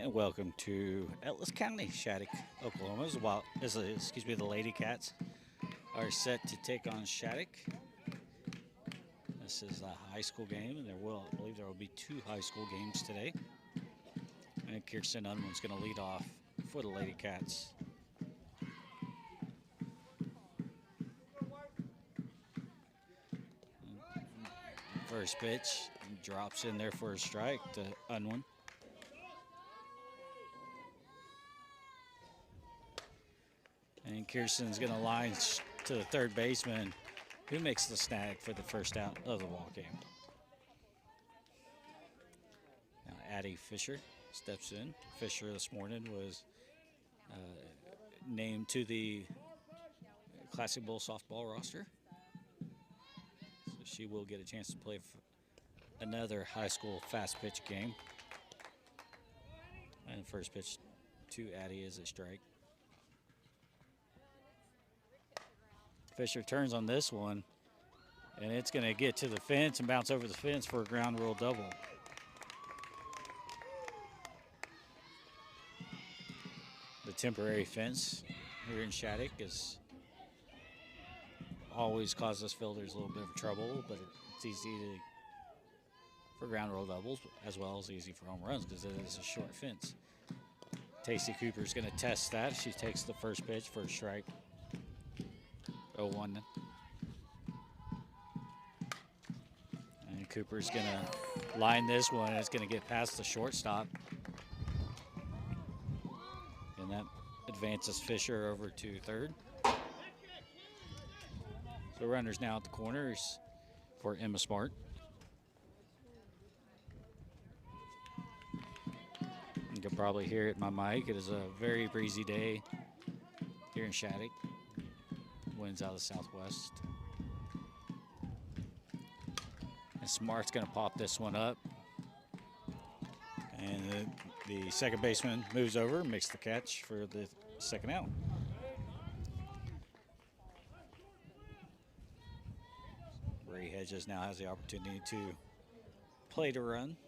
And welcome to Atlas County, Shattuck, Oklahoma. The Lady Cats are set to take on Shattuck. This is a high school game, and I believe there will be two high school games today. And Kirsten Unwin's going to lead off for the Lady Cats. First pitch drops in there for a strike to Unwin. And Kirsten's going to line to the third baseman, who makes the snag for the first out of the ball game. Now Addie Fisher steps in. Fisher this morning was named to the Classic Bowl softball roster. So she will get a chance to play for another high school fast pitch game. And first pitch to Addie is a strike. Fisher turns on this one, and it's going to get to the fence and bounce over the fence for a ground rule double. The temporary fence here in Shattuck is always causes us fielders a little bit of trouble, but it's easy for ground rule doubles as well as easy for home runs because it is a short fence. Tacey Cooper's going to test that. She takes the first pitch for a strike. 0-1. And Cooper's going to line this one, and it's going to get past the shortstop. And that advances Fisher over to third. So runners now at the corners for Emma Smart. You can probably hear it in my mic. It is a very breezy day here in Shattuck. Winds out of the southwest. And Smart's going to pop this one up. And the second baseman moves over, makes the catch for the second out. Ray Hedges now has the opportunity to play to run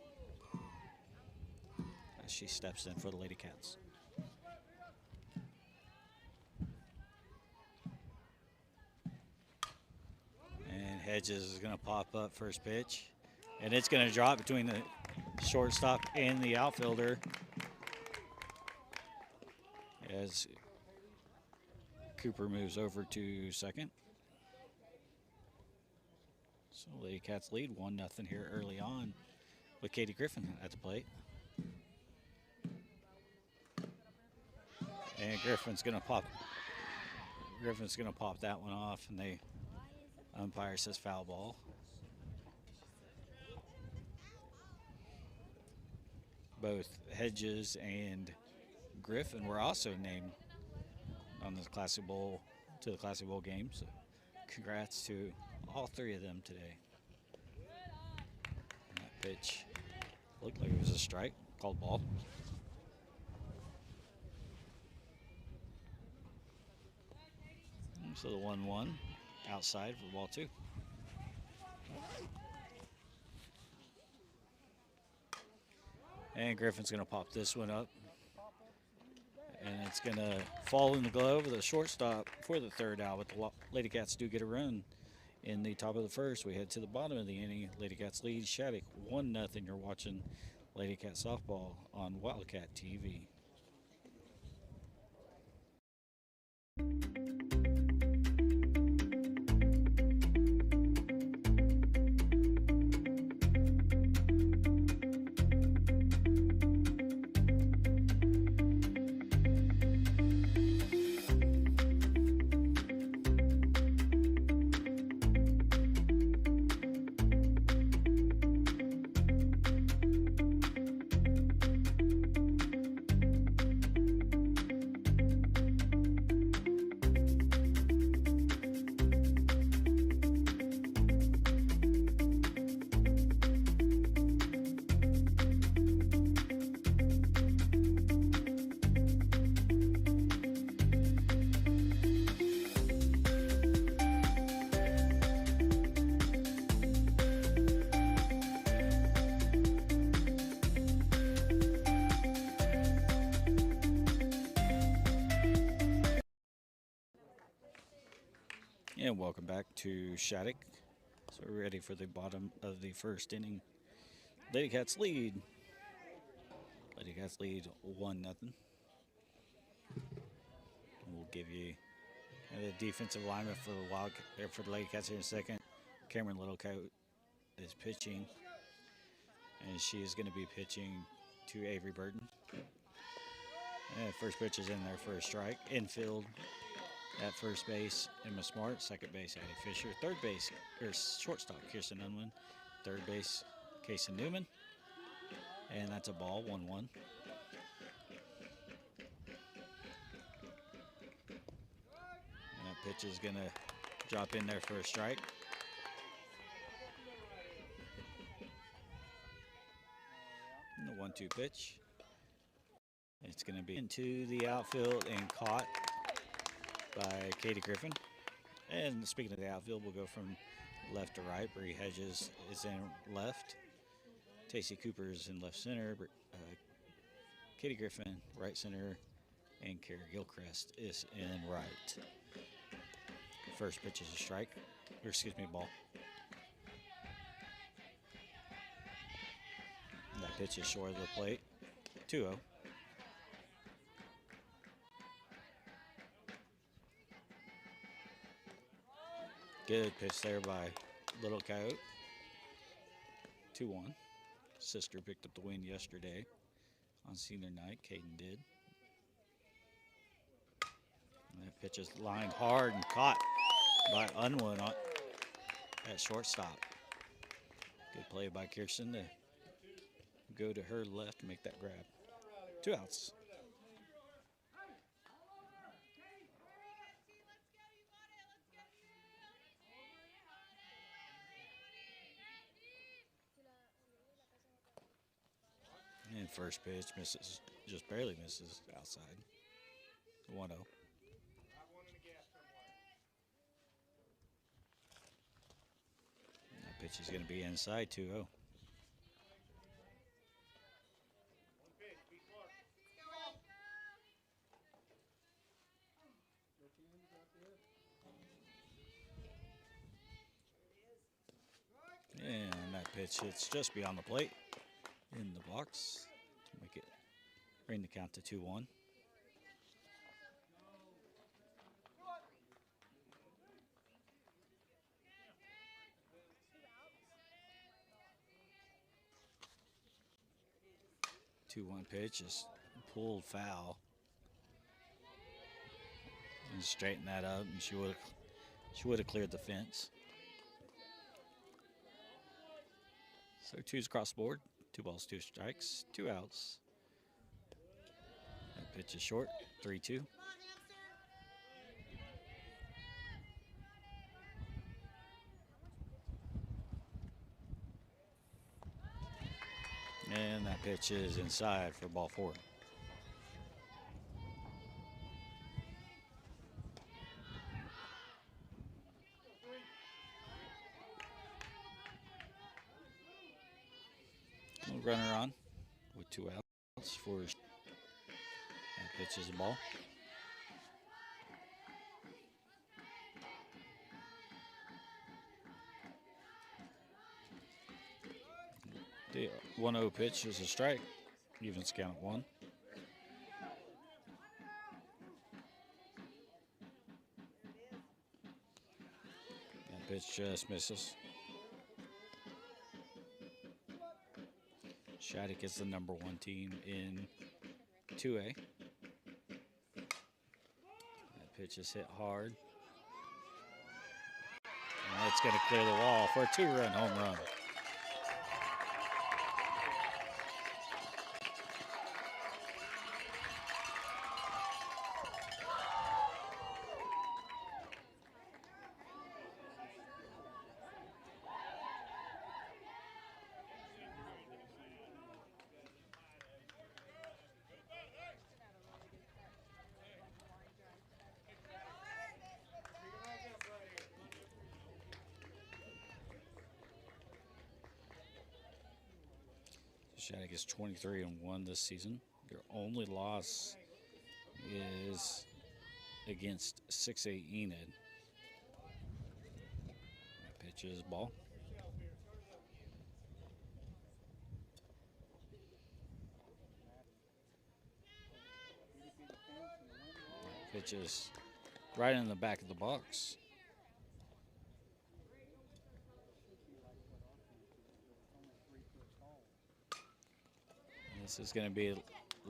as she steps in for the Lady Cats. Hedges is going to pop up first pitch, and it's going to drop between the shortstop and the outfielder as Cooper moves over to second. So Lady Cats lead 1-0 here early on with Katie Griffin at the plate. And Griffin's going to pop that one off, and the umpire says foul ball. Both Hedges and Griffin were also named on the Classic Bowl to the Classic Bowl game. So congrats to all three of them today. And that pitch looked like it was a strike, called ball. So the 1-1. Outside for ball two. And Griffin's going to pop this one up. And it's going to fall in the glove of the shortstop for the third out. But the Lady Cats do get a run in the top of the first. We head to the bottom of the inning. Lady Cats lead Shattuck 1-0. You're watching Lady Cat softball on Wildcat TV. And welcome back to Shattuck. So we're ready for the bottom of the first inning. Lady Cats lead. Lady Cats lead 1-0. We'll give you the defensive lineman for the Lady Cats here in a second. Cameron Littlecoat is pitching, and she is going to be pitching to Avery Burton. And first pitch is in there for a strike. Infield at first base, Emma Smart. Second base, Addie Fisher. Third base, or shortstop, Kirsten Unwin. Third base, Casey Newman. And that's a ball, 1-1. And that pitch is going to drop in there for a strike. And the 1-2 pitch. It's going to be into the outfield and caught by Katie Griffin. And speaking of the outfield, we'll go from left to right. Bree Hedges is in left. Tacey Cooper is in left center. Katie Griffin, right center. And Kara Gilchrist is in right. First pitch is a strike. Or excuse me, ball. And that pitch is short of the plate. 2-0. Good pitch there by Little Coyote. 2-1. Sister picked up the win yesterday on senior night. Caden did. And that pitch is lined hard and caught by Unwin at shortstop. Good play by Kirsten to go to her left and make that grab. 2 outs. And first pitch misses, just barely misses outside. 1-0. That pitch is going to be inside, 2-0. And that pitch hits just beyond the plate in the box to make it bring the count to 2-1. Pitch is pulled foul. And straighten that up, and she would have cleared the fence. So 2's across the board. 2 balls, 2 strikes, 2 outs. That pitch is short, 3-2. And that pitch is inside for ball 4. Runner on with 2 outs for that pitch is a ball. The 1-0 pitch is a strike. Evens count at 1. That pitch just misses. Shattuck is the number 1 team in 2A. That pitch is hit hard. And it's going to clear the wall for a 2-run home run. Shattuck is 23-1 this season. Their only loss is against 6A Enid. Pitch is ball. Pitch is right in the back of the box. This is going to be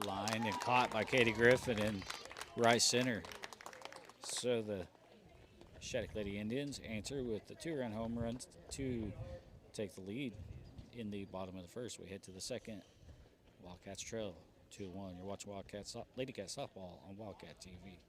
lined and caught by Katie Griffin in right center. So the Shattuck Lady Indians answer with the 2-run home runs to take the lead in the bottom of the first. We head to the second. Wildcats trail 2-1. You're watching Lady Cat softball on Wildcat TV.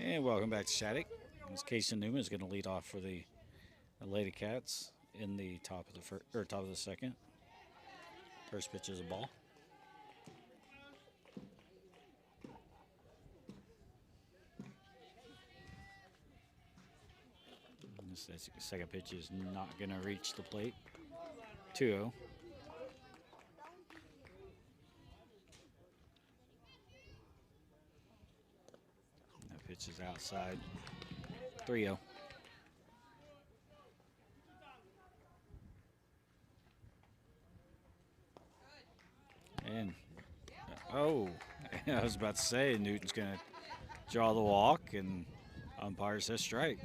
And welcome back to Shattuck. As Casey Newman is going to lead off for the Lady Cats in the top of the second. First pitch is a ball. This second pitch is not going to reach the plate. 2-0. Pitch is outside. 3-0. And, oh, I was about to say Newton's going to draw the walk, and umpire says strike.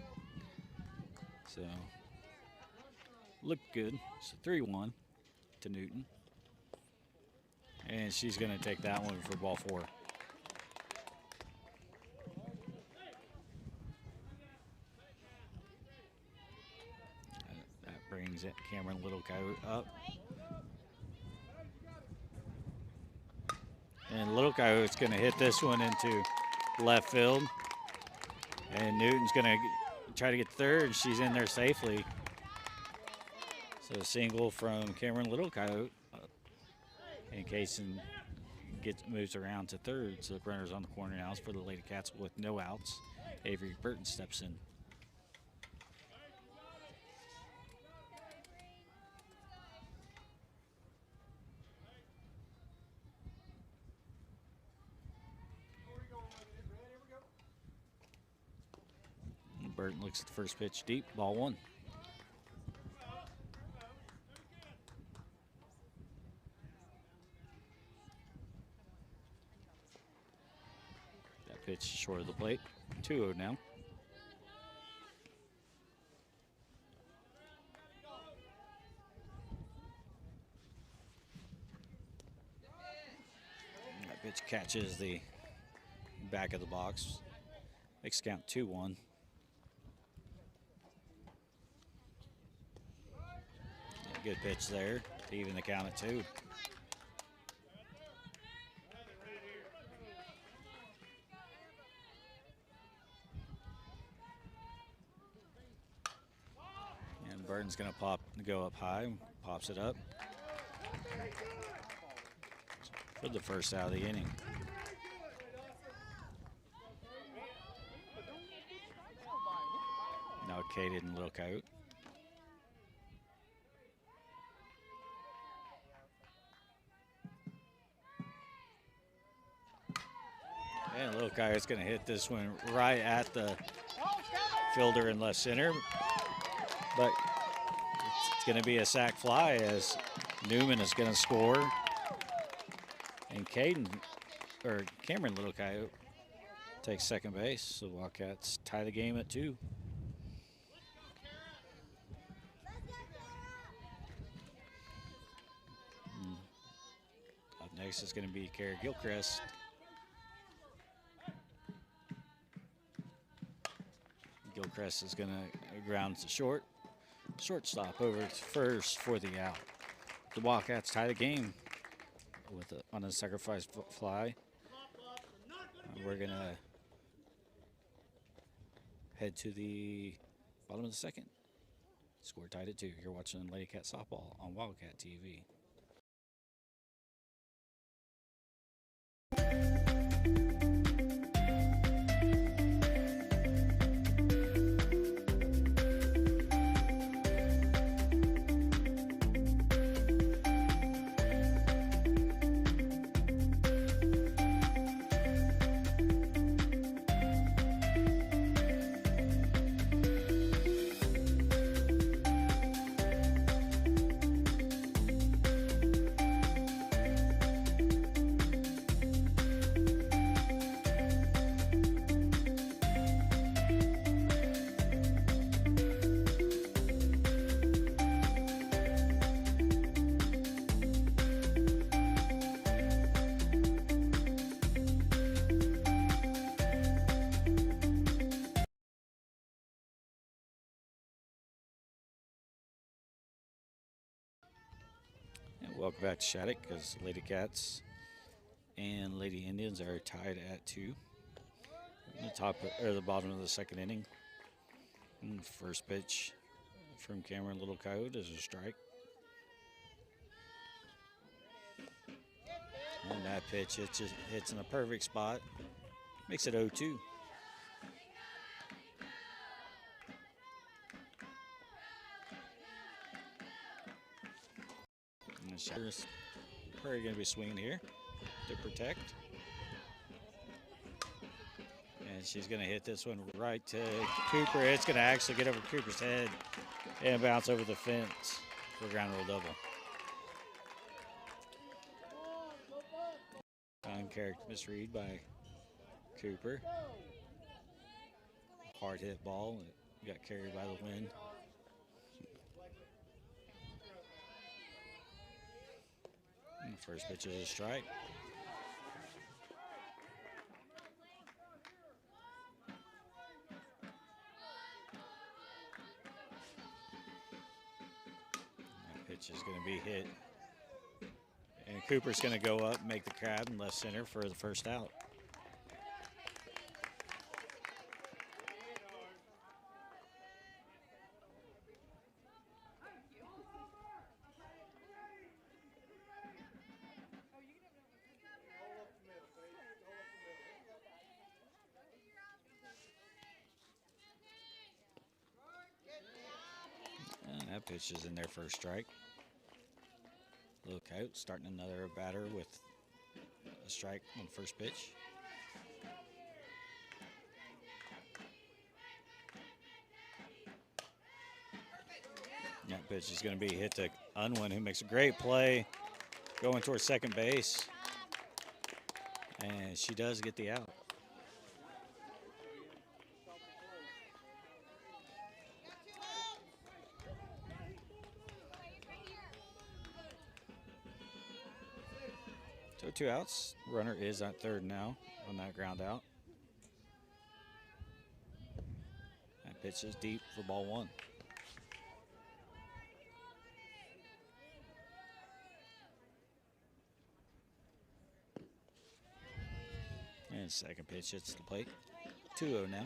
So, looked good. So 3-1 to Newton. And she's going to take that one for ball 4. Brings it Cameron Little Coyote up. And Little Coyote's going to hit this one into left field. And Newton's going to try to get third. She's in there safely. So a single from Cameron Little Coyote. And Kaysen moves around to third. So the runner's on the corner now for the Lady Cats with no outs. Avery Burton steps in. Burton looks at the first pitch deep, ball 1. That pitch short of the plate, 2-0 now. That pitch catches the back of the box, makes count 2-1. Good pitch there to even the count at 2. And Burton's going to go up high, pops it up for the first out of the inning. Now Kate and Little Coyote. And Little Coyote's going to hit this one right at the fielder in left center. But it's going to be a sac fly as Newman is going to score. And Caden or Cameron Little Coyote takes second base. So the Wildcats tie the game at 2. Up next is going to be Kara Gilchrist. Gilchrist is going to ground to shortstop over to first for the out. The Wildcats tie the game on a sacrifice fly. We're going to head to the bottom of the second. Score tied at 2. You're watching Lady Cat Softball on Wildcat TV. Welcome back to Shattuck, because Lady Cats and Lady Indians are tied at 2. In the top or the bottom of the second inning. And first pitch from Cameron Little Coyote is a strike. And that pitch hits in a perfect spot. Makes it 0-2. And the Shatter's probably going to be swinging here to protect. And she's going to hit this one right to Cooper. It's going to actually get over Cooper's head and bounce over the fence for a ground rule double. Uncharacteristic misread by Cooper. Hard hit ball. It got carried by the wind. And the first pitch is a strike. That pitch is going to be hit. And Cooper's going to go up and make the grab in left center for the first out. And that pitch is in there for a strike. Little Coyote starting another batter with a strike on first pitch. That pitch is going to be hit to Unwin, who makes a great play going towards second base. And she does get the out. So 2 outs. Runner is at third now on that ground out. That pitch is deep for ball 1. And second pitch hits the plate. 2-0 now.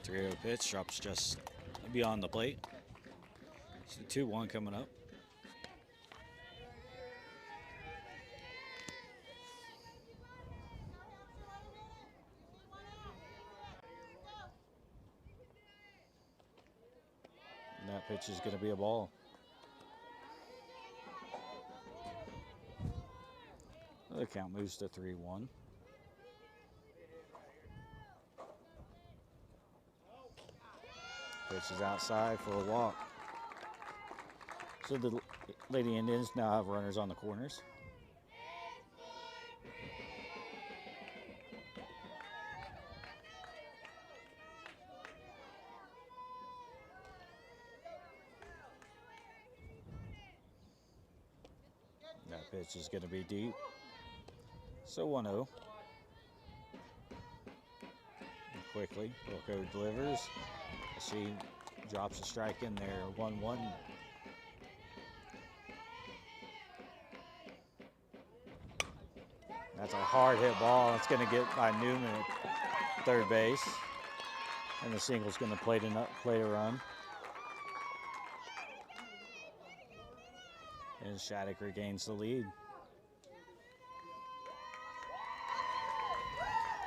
The 3-0 pitch drops just beyond the plate. So 2-1 coming up. And that pitch is going to be a ball. The count moves to 3-1. Pitch is outside for a walk. So the Lady Indians now have runners on the corners. That pitch is going to be deep. So 1-0. Quickly, Wilco delivers. She drops a strike in there, 1-1. That's a hard hit ball. It's going to get by Newman at third base. And the single's going to play a run. And Shattuck regains the lead.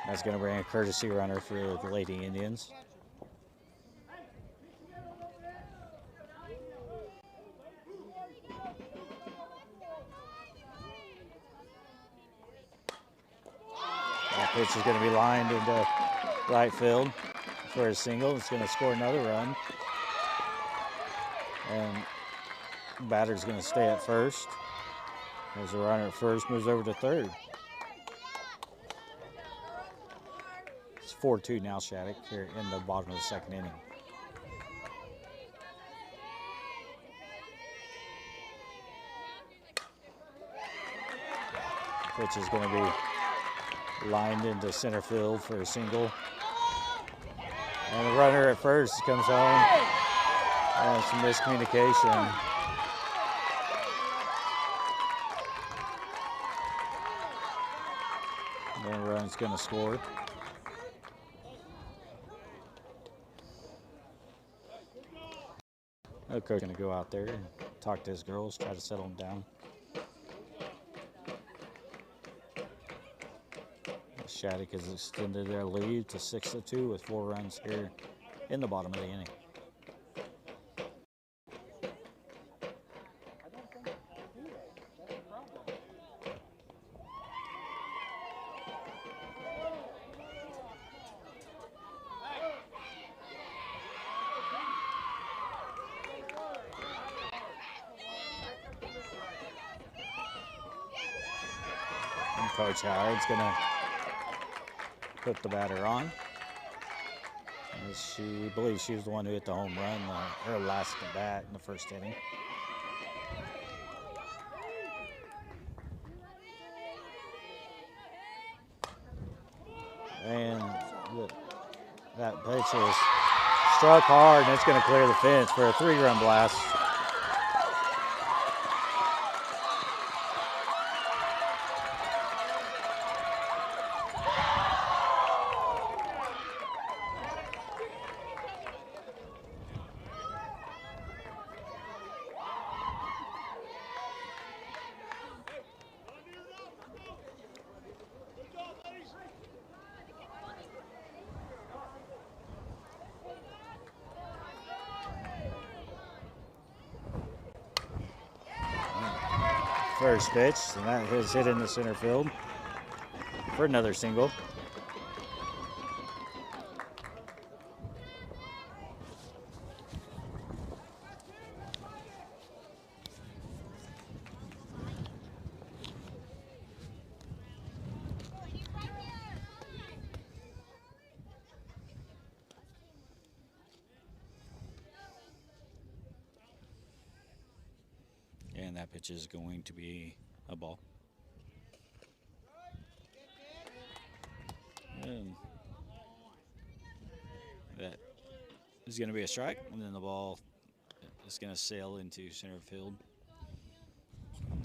That's going to bring a courtesy runner for the Lady Indians. That pitch is going to be lined into right field for a single. It's going to score another run. And the batter's going to stay at first. There's a runner at first, moves over to third. It's 4-2 now, Shattuck, here in the bottom of the second inning. The pitch is going to be lined into center field for a single. And the runner at first comes home. And some miscommunication. And the run's going to score. The coach is going to go out there and talk to his girls, try to settle them down. Shattuck has extended their lead to 6-2 with 4 runs here in the bottom of the inning. And Coach Howard's going to put the batter on. As she believes she was the one who hit the home run, her last at bat in the first inning. And that pitch is struck hard, and it's going to clear the fence for a 3-run blast. First pitch, and that is hit in the center field for another single. And that pitch is going to be a ball. And that is going to be a strike, and then the ball is going to sail into center field.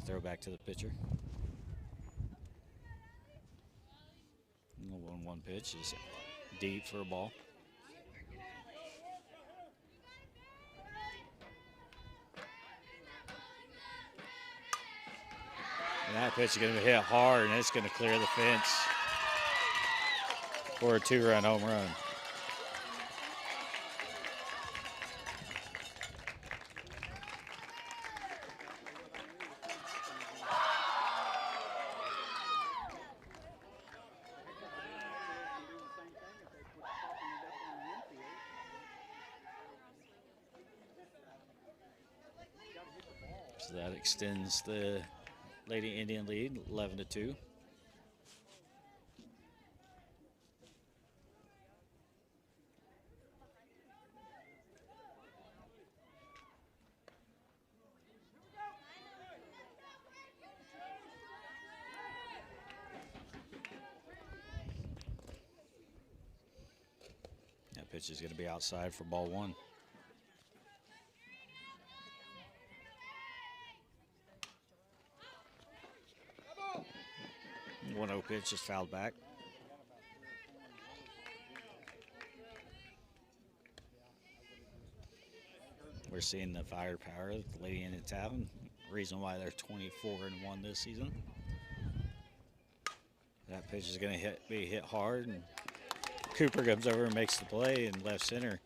Throw back to the pitcher. And the 1-1 pitch is deep for a ball. And that pitch is going to be hit hard, and it's going to clear the fence for a 2-run home run. So that extends the Lady Indian lead, 11-2. That pitch is going to be outside for ball one. 1-0 pitch is fouled back. We're seeing the firepower that the Lady Indians have, and reason why they're 24-1 this season. That pitch is going to be hit hard, and Cooper comes over and makes the play in left center.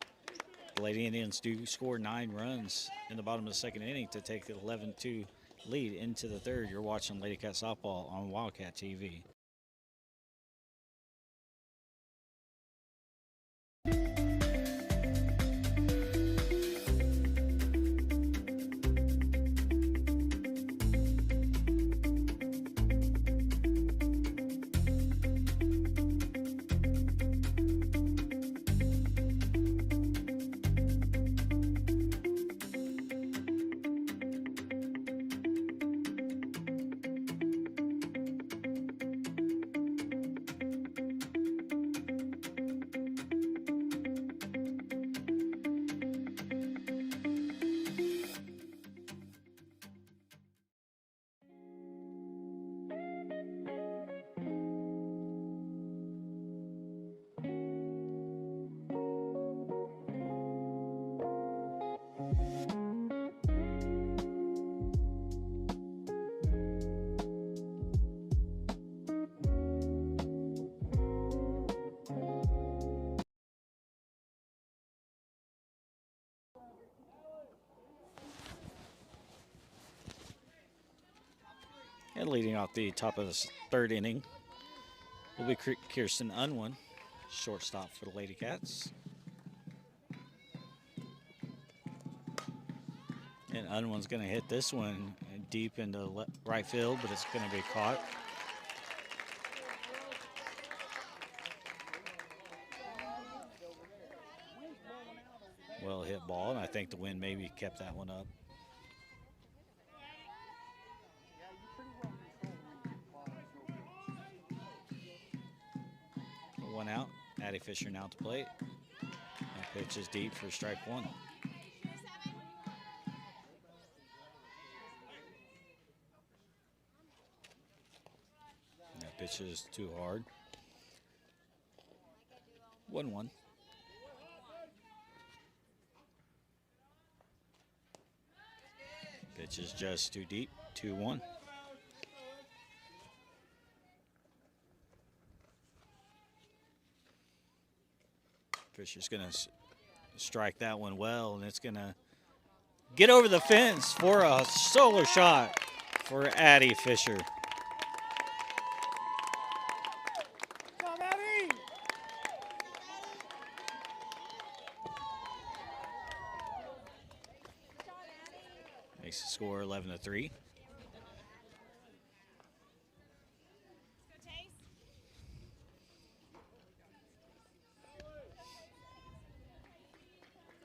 The Lady Indians do score 9 runs in the bottom of the second inning to take the 11-2 lead into the third. You're watching Lady Cat Softball on Wildcat TV. And leading off the top of the third inning will be Kirsten Unwin, shortstop for the Lady Cats. And Unwin's going to hit this one deep into right field, but it's going to be caught. Well hit ball, and I think the wind maybe kept that one up. One out. Addie Fisher now to plate. That pitch is deep for strike one. That pitch is too hard. 1-1. Pitch is just too deep. 2-1. Fisher's going to strike that one well, and it's going to get over the fence for a solo shot for Addie Fisher. Come, Addie! Makes the score 11-3.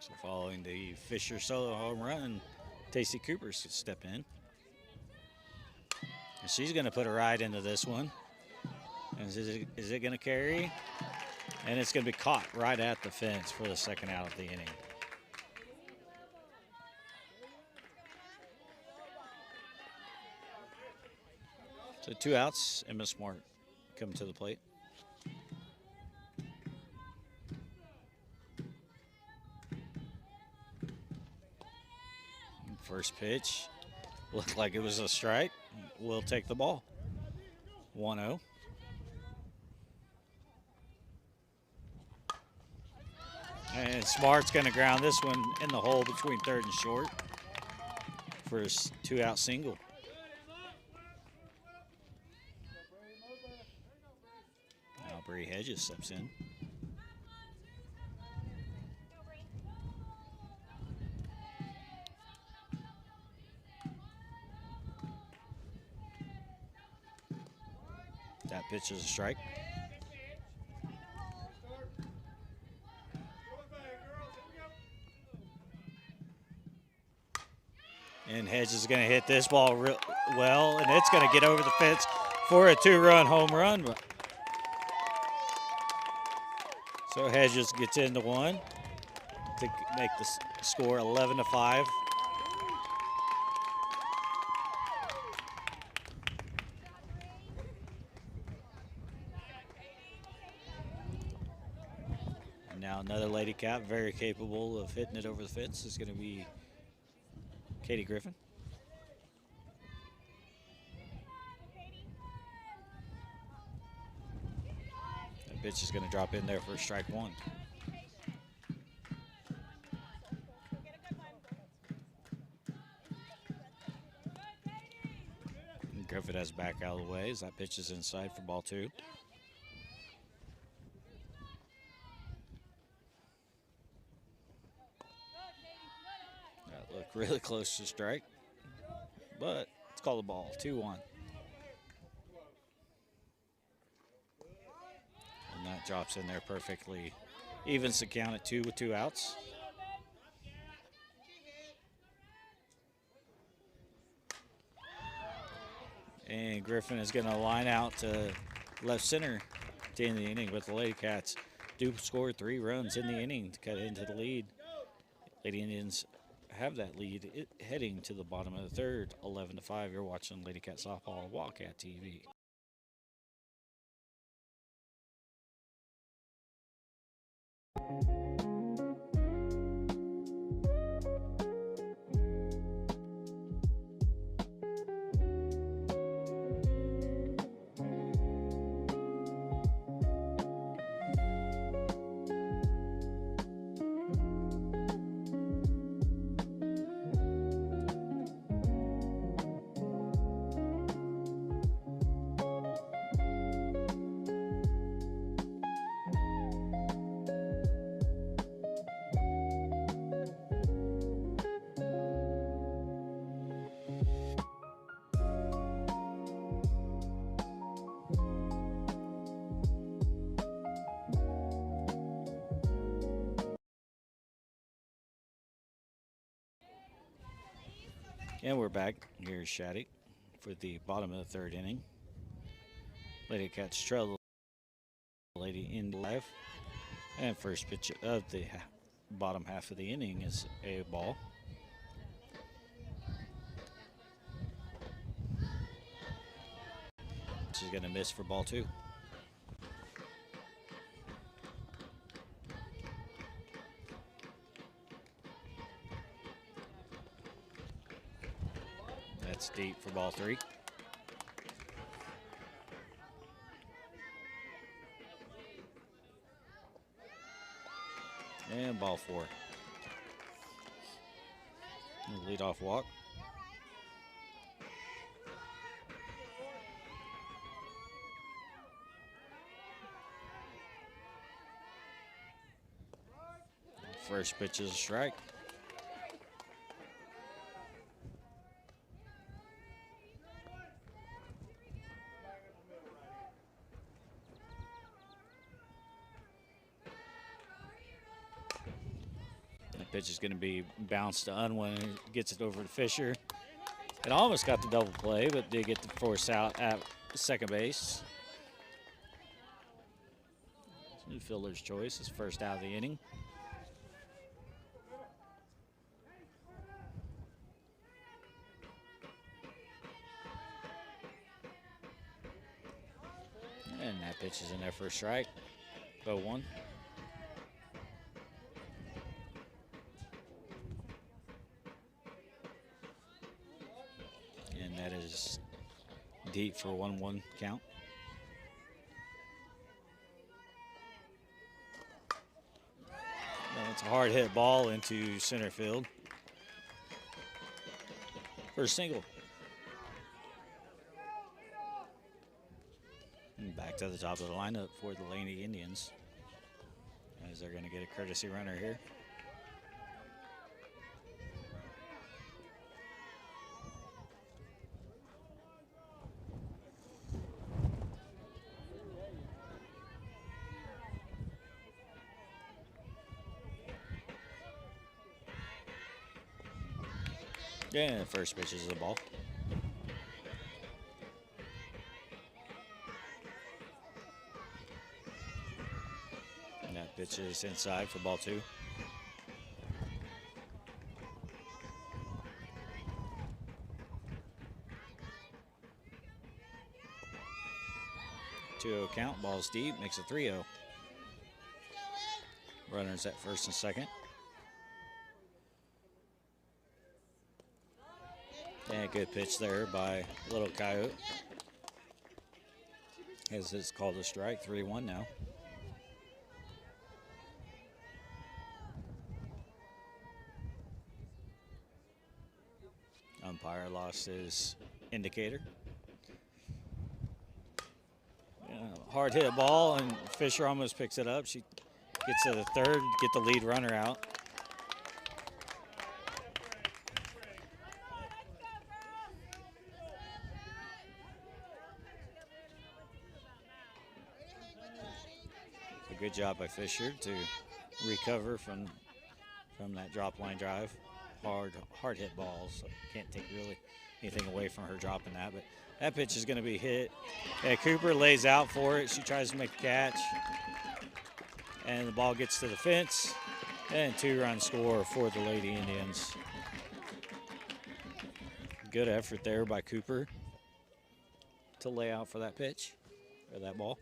So following the Fisher solo home run, Tacey Cooper's to step in. And she's going to put a ride into this one. And is it going to carry? And it's going to be caught right at the fence for the second out of the inning. So 2 outs, and Miss Smart coming to the plate. First pitch looked like it was a strike. We'll take the ball. 1-0. And Smart's going to ground this one in the hole between third and short for his 2-out single. Now Bree Hedges steps in. That pitch is a strike. And Hedges is going to hit this ball real well, and it's going to get over the fence for a 2-run home run. So Hedges gets into one to make the score 11-5. And now another Lady Cat, very capable of hitting it over the fence, is going to be Katie Griffin. That pitch is going to drop in there for strike one. And Griffin has back out of the way as that pitch is inside for ball 2. That looked really close to strike, but it's called a ball, 2-1. And that drops in there perfectly. Evens the count at 2 with 2 outs. And Griffin is going to line out to left center to end the inning, but the Lady Cats do score 3 runs in the inning to cut into the lead. Lady Indians have that lead heading to the bottom of the third, 11-5. You're watching Lady Cat Softball Wildcat TV. And we're back. Here's Shattuck for the bottom of the third inning. Lady Cats trail the Lady in live. And first pitch of the bottom half of the inning is a ball. She's going to miss for ball 2. That's deep for ball 3. And ball 4. Lead off walk. First pitch is a strike. Pitch is going to be bounced to Unwin and gets it over to Fisher. It almost got the double play, but did get the force out at second base. New fielder's choice is first out of the inning. And that pitch is in there for a strike. 0-1. That is deep for 1-1 count. It's a hard hit ball into center field for a single. And back to the top of the lineup for the Lady Indians, as they're going to get a courtesy runner here. Yeah, first pitch is the ball. And that pitch is inside for ball 2. Two-0 count, ball's deep, makes it 3-0. Runners at first and second. And good pitch there by Little Coyote. As it's called a strike, 3-1 now. Umpire lost his indicator. Hard hit ball, and Fisher almost picks it up. She gets to the third, get the lead runner out. So good job by Fisher to recover from that drop line drive. Hard hit balls. So can't take really anything away from her dropping that, but that pitch is going to be hit. Yeah, Cooper lays out for it. She tries to make a catch, and the ball gets to the fence, and 2-run score for the Lady Indians. Good effort there by Cooper to lay out for that pitch, or that ball.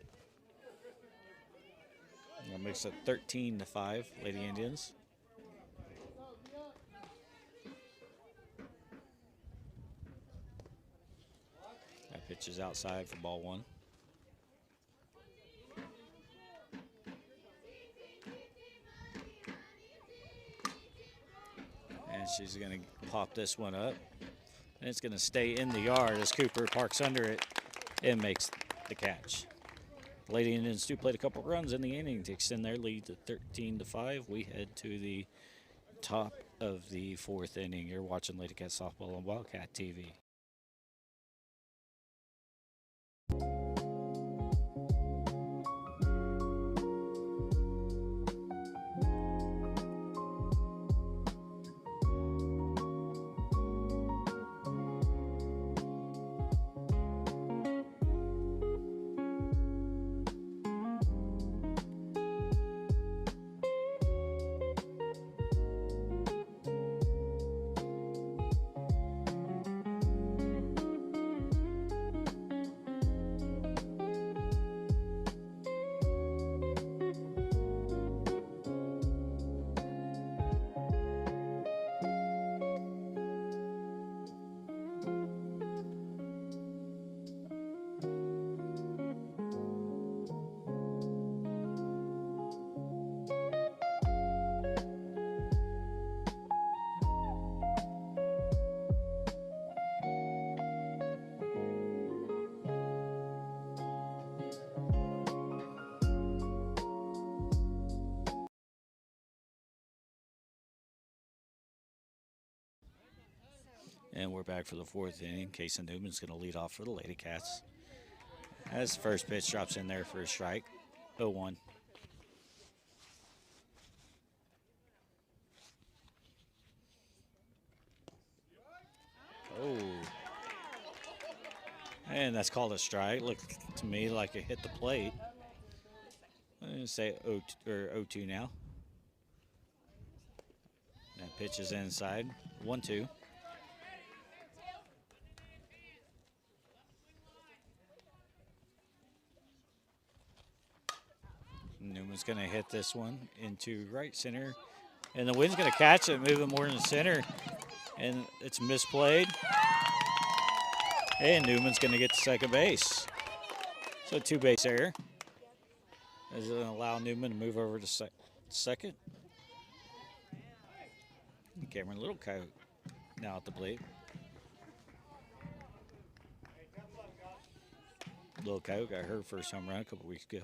That makes it 13-5, Lady Indians. That pitch is outside for ball 1. And she's going to pop this one up. And it's going to stay in the yard as Cooper parks under it and makes the catch. The Lady Indians do play a couple runs in the inning to extend their lead to 13-5. We head to the top of the 4th inning. You're watching Lady Cat Softball on Wildcat TV. And we're back for the 4th inning. Casey Newman's going to lead off for the Lady Cats. As the first pitch drops in there for a strike, 0-1. Oh. And that's called a strike. Looked to me like it hit the plate. I'm going to say 0-2 now. That pitch is inside, 1-2. Newman's going to hit this one into right center. And the wind's going to catch it, move it more in the center. And it's misplayed. And Newman's going to get to second base. So 2-base error. Is it going to allow Newman to move over to second? Cameron Little Coyote now at the plate. Little Coyote got her first home run a couple weeks ago.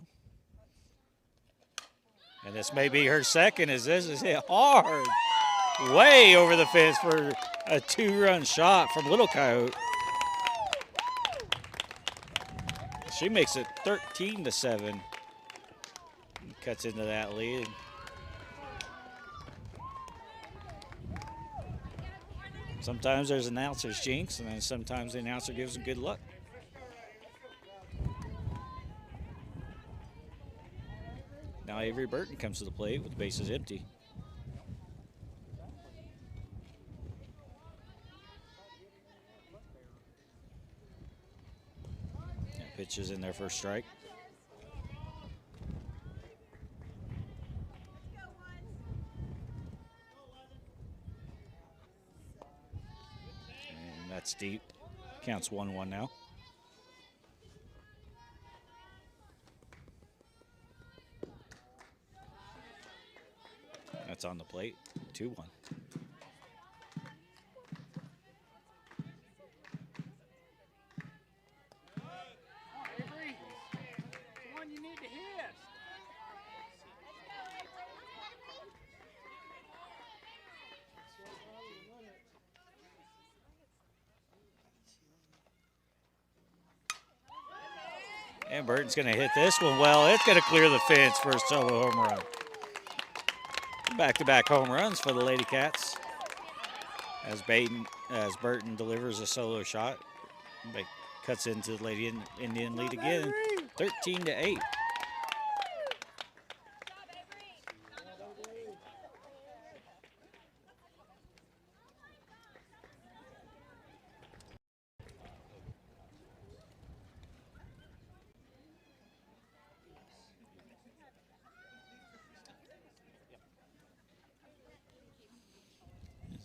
And this may be her second, as this is hit hard. Way over the fence for a 2-run shot from Little Coyote. She makes it 13-7. Cuts into that lead. Sometimes there's announcer's jinx, and then sometimes the announcer gives them good luck. Now Avery Burton comes to the plate with the bases empty. That pitch is in there for a strike. And that's deep. Counts 1-1 now. That's on the plate, 2-1. Avery, the one you need to hit. And Burton's going to hit this one well. It's going to clear the fence for a solo home run. Back-to-back home runs for the Lady Cats as Burton delivers a solo shot. Cuts into the Lady Indian lead again, 13-8.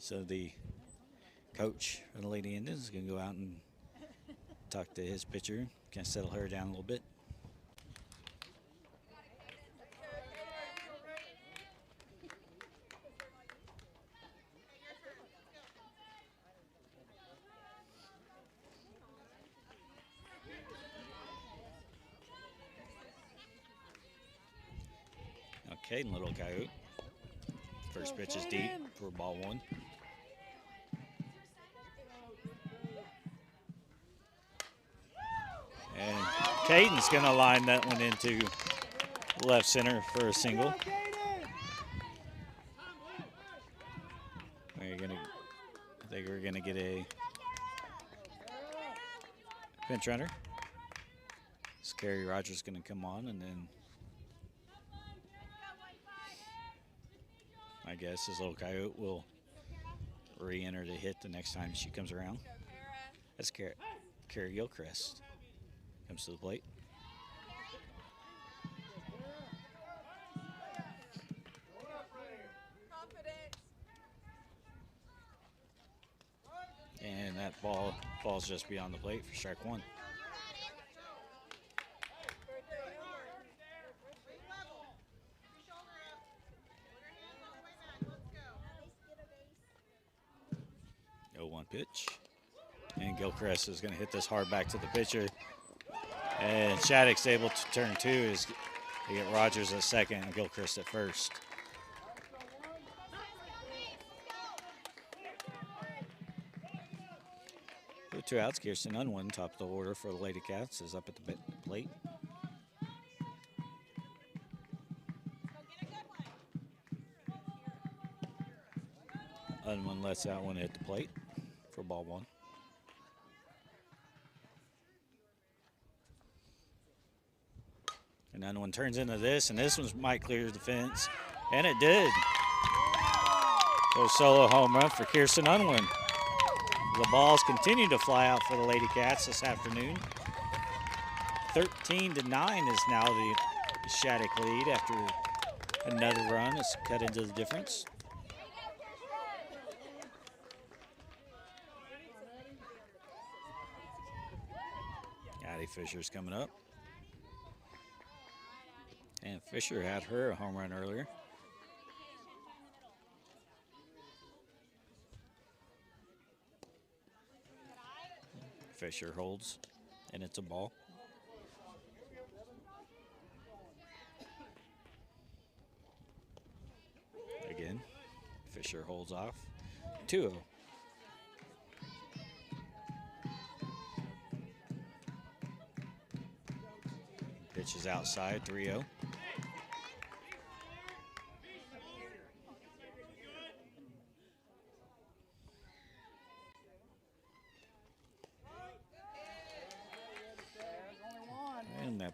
So the coach of the Lady Indians is going to go out and talk to his pitcher, kind of settle her down a little bit. Okay, Little Coyote. First pitch is deep for ball 1. And Caden's going to line that one into left center for a single. I think we're going to get a pinch runner. Scary Rogers going to come on, and then I guess his Little Coyote will re-enter to hit the next time she comes around. That's Carrie Gilchrist. Comes to the plate. And that ball falls just beyond the plate for strike 1. Oh, 1 pitch. And Gilchrist is going to hit this hard back to the pitcher. And Shattuck's able to turn 2 is to get Rogers at second and Gilchrist at first. With 2 outs, Kirsten Unwin, top of the order for the Lady Cats, is up at the plate. Unwin lets that one hit the plate for ball 1. And then one turns into this, and this one might clear the fence, and it did. So solo home run for Kirsten Unwin. The balls continue to fly out for the Lady Cats this afternoon. 13-9 is now the Shattuck lead after another run is cut into the difference. Addie Fisher's coming up. And Fisher had her a home run earlier. Fisher holds, and it's a ball. Again, Fisher holds off. 2-0. Pitch is outside, 3-0.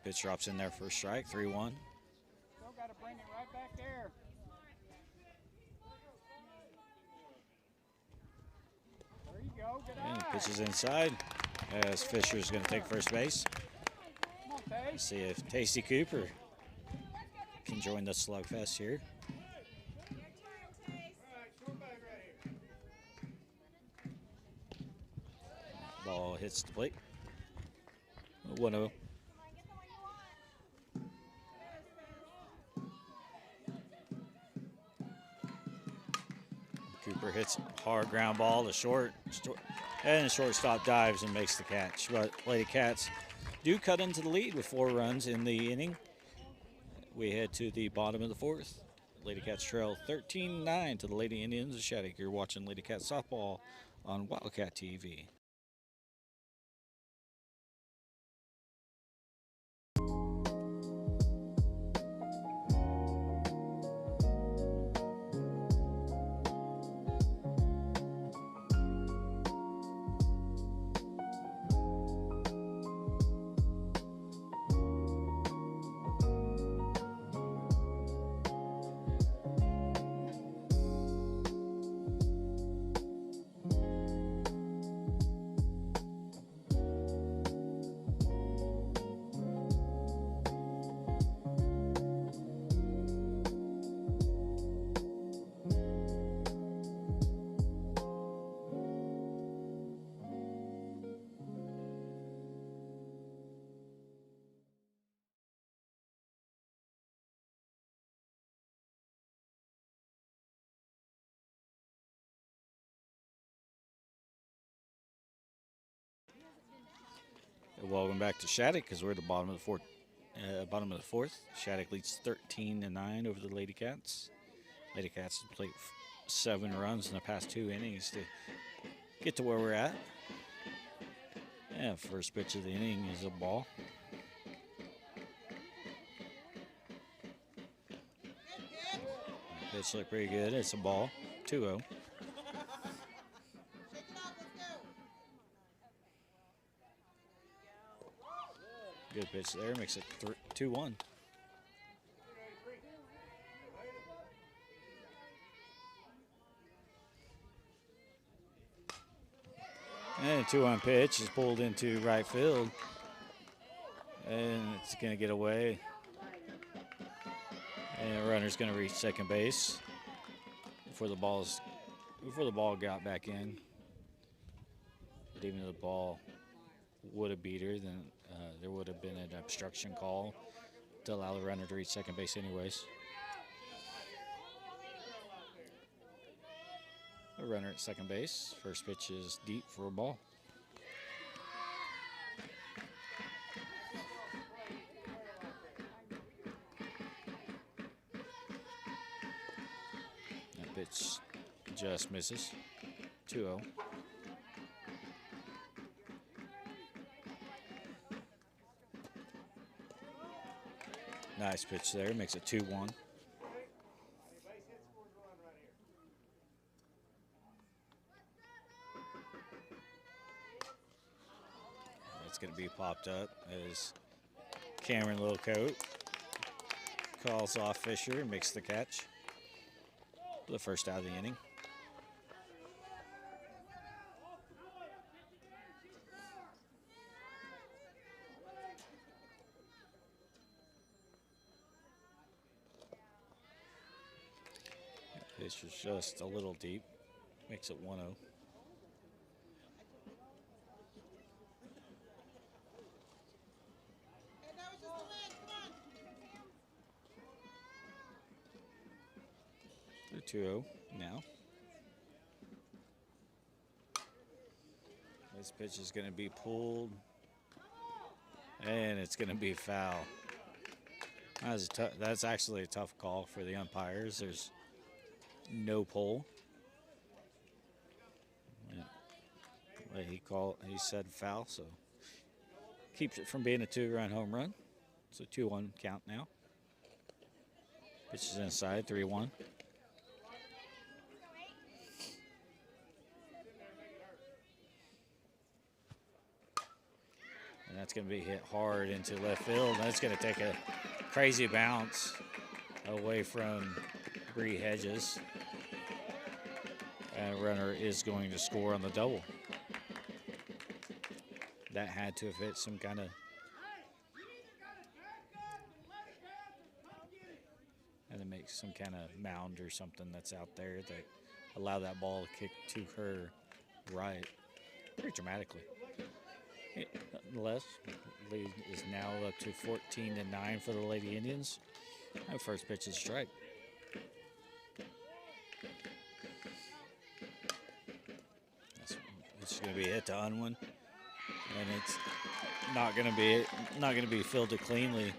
Pitch drops in there for a strike, 3-1. Still got to bring it right back there. There you go. Good And eye. pitches inside as Fisher's going to take first base. Come on, Tay. Let's see if Tasty Cooper can join the slugfest here. Ball hits the plate. 1-0. Cooper hits hard ground ball to short, and the shortstop dives and makes the catch. But Lady Cats do cut into the lead with 4 runs in the inning. We head to the bottom of the 4th. Lady Cats trail 13-9 to the Lady Indians of Shattuck. You're watching Lady Cats softball on Wildcat TV. Welcome back to Shattuck because we're at the bottom of the 4th. Shattuck leads 13-9 over the Lady Cats. Lady Cats have played 7 runs in the past 2 innings to get to where we're at. And first pitch of the inning is a ball. Pitch looked pretty good. It's a ball. 2-0. Good pitch there, makes it 2-1. And a 2-1 pitch is pulled into right field. And it's going to get away. And the runner's going to reach second base before the ball got back in. But even though the ball would have beat her, then there would have been an obstruction call to allow the runner to reach second base anyways. A runner at second base. First pitch is deep for a ball. That pitch just misses. 2-0. Nice pitch there, makes it 2-1. It's going to be popped up as Cameron Littlecoat calls off Fisher and makes the catch for the first out of the inning. Pitch was just a little deep, makes it 1-0. They're 2-0 now. This pitch is going to be pulled, and it's going to be foul. That's actually a tough call for the umpires. There's no pull. Yeah. He said foul, so keeps it from being a 2-run home run. It's a 2-1 count now. Pitch is inside, 3-1. And That's going to be hit hard into left field. That's going to take a crazy bounce away from Bree Hedges. And a runner is going to score on the double. That had to have hit some kind of... And to make some kind of mound or something that's out there that allow that ball to kick to her right pretty dramatically. Nonetheless, lead is now up to 14-9 for the Lady Indians. That first pitch is a strike. It's going to be hit to Unwin, and it's not going to be fielded cleanly.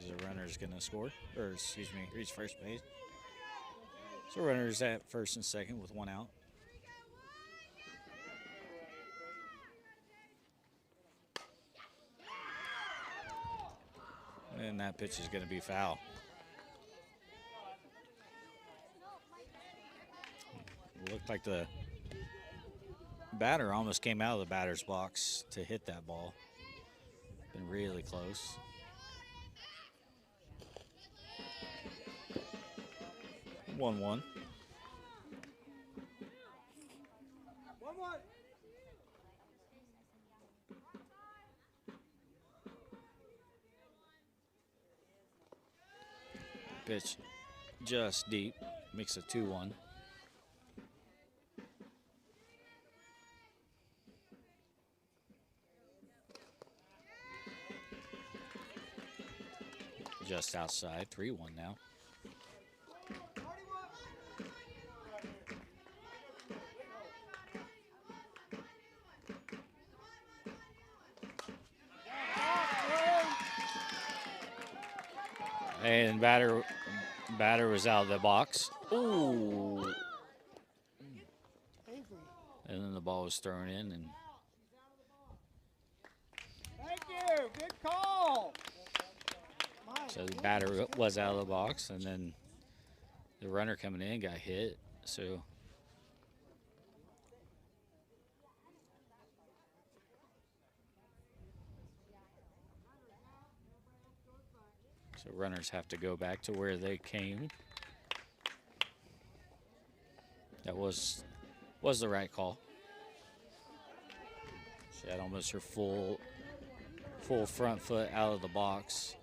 The runner's going to score, or excuse me, reach first base. So runners at first and second with one out. And that pitch is going to be foul. It looked like the batter almost came out of the batter's box to hit that ball. Been really close. One. Pitch just deep, makes it 2-1. Just outside, 3-1 now. And batter was out of the box. Ooh. And then the ball was thrown in. And Thank you. Good call. so the batter was out of the box, and then the runner coming in got hit. So runners have to go back to where they came. That was the right call. She had almost her full front foot out of the box.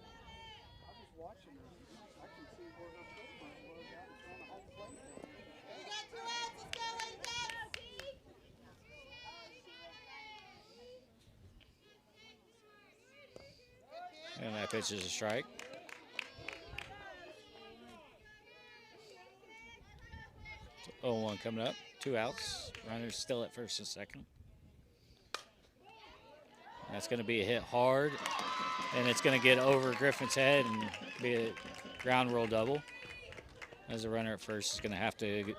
And that pitch is a strike. So 0-1 coming up, 2 outs. Runners still at first and second. That's going to be a hit hard, and it's going to get over Griffin's head and be a ground roll double. As the runner at first is going to have to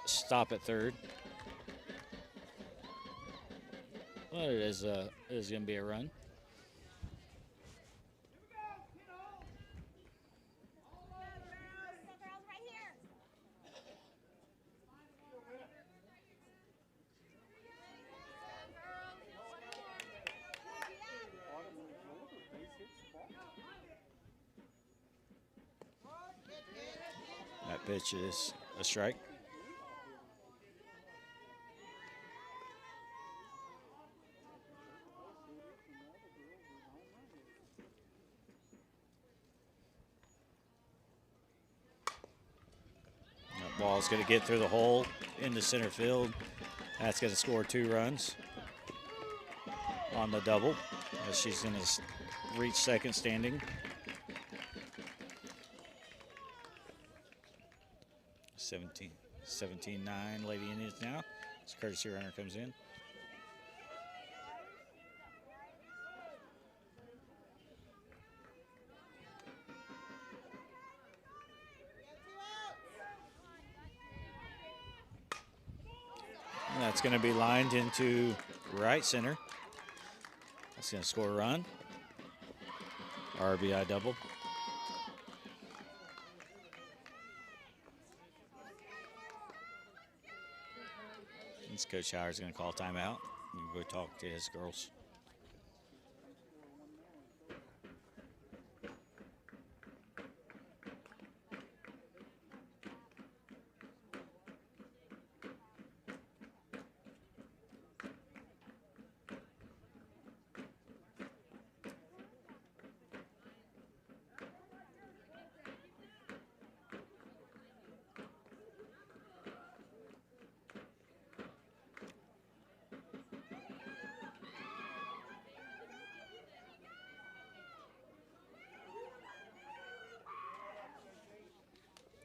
stop at third. Well, it is going to be a run. That pitch is a strike. That ball's going to get through the hole into center field. That's going to score 2 runs on the double, as she's going to reach second standing. 17-9 Lady Indians now. This courtesy runner comes in. And that's going to be lined into right center. That's going to score a run. RBI double. Coach Howard's going to call timeout. Go talk to his girls.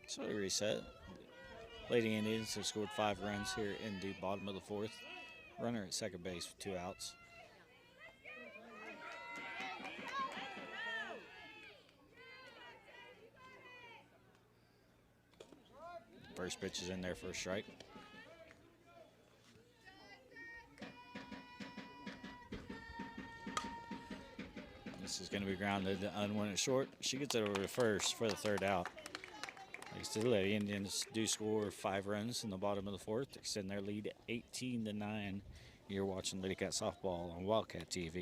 So we reset. Lady Indians have scored 5 runs here in the bottom of the 4th. Runner at second base with 2 outs. First pitch is in there for a strike. This is going to be grounded to unwanted short. She gets it over to first for the 3rd out. Like I said, the Lady Indians do score 5 runs in the bottom of the 4th, extend their lead 18-9. You're watching Lady Cat softball on Wildcat TV.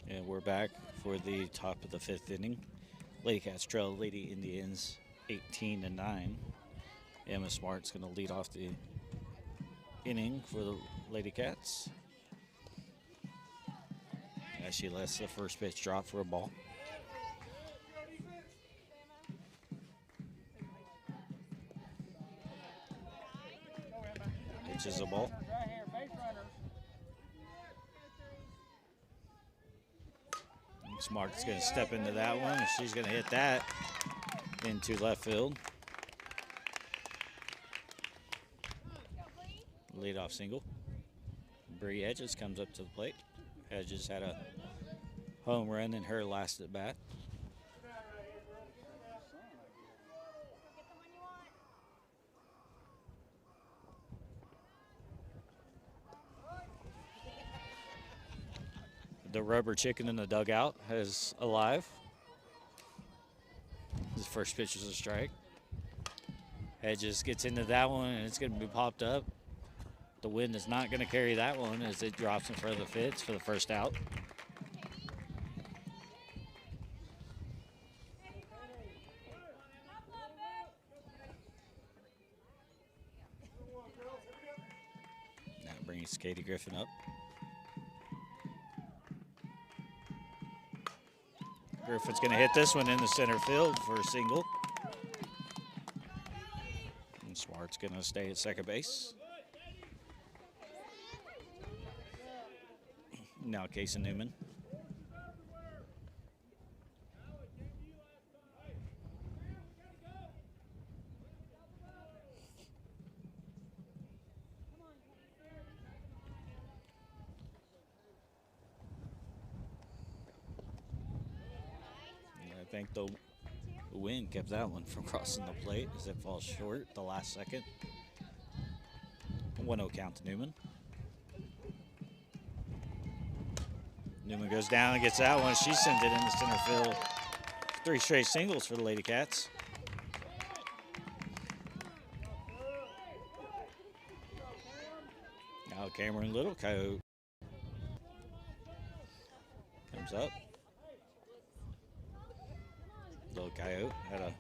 And we're back for the top of the 5th inning. Lady Cats trail Lady Indians 18-9. Emma Smart's going to lead off the inning for the Lady Cats, as she lets the first pitch drop for a ball. Pitches a ball. Smart's going to step into that one, and she's going to hit that into left field. Leadoff single. Bree Hedges comes up to the plate. Hedges had a home run in her last at bat. The rubber chicken in the dugout is alive. His first pitch is a strike. Hedges gets into that one, and it's going to be popped up. The wind is not going to carry that one as it drops in front of the fence for the first out. That brings Katie Griffin up. Griffin's going to hit this one in the center field for a single. And Smart's going to stay at second base. Now Casey Newman. I think the wind kept that one from crossing the plate as it falls short at the last second. 1-0 count to Newman. Newman goes down and gets that one. She sends it into center field. 3 straight singles for the Lady Cats. Now Cameron Little Coyote comes up. Little Coyote had a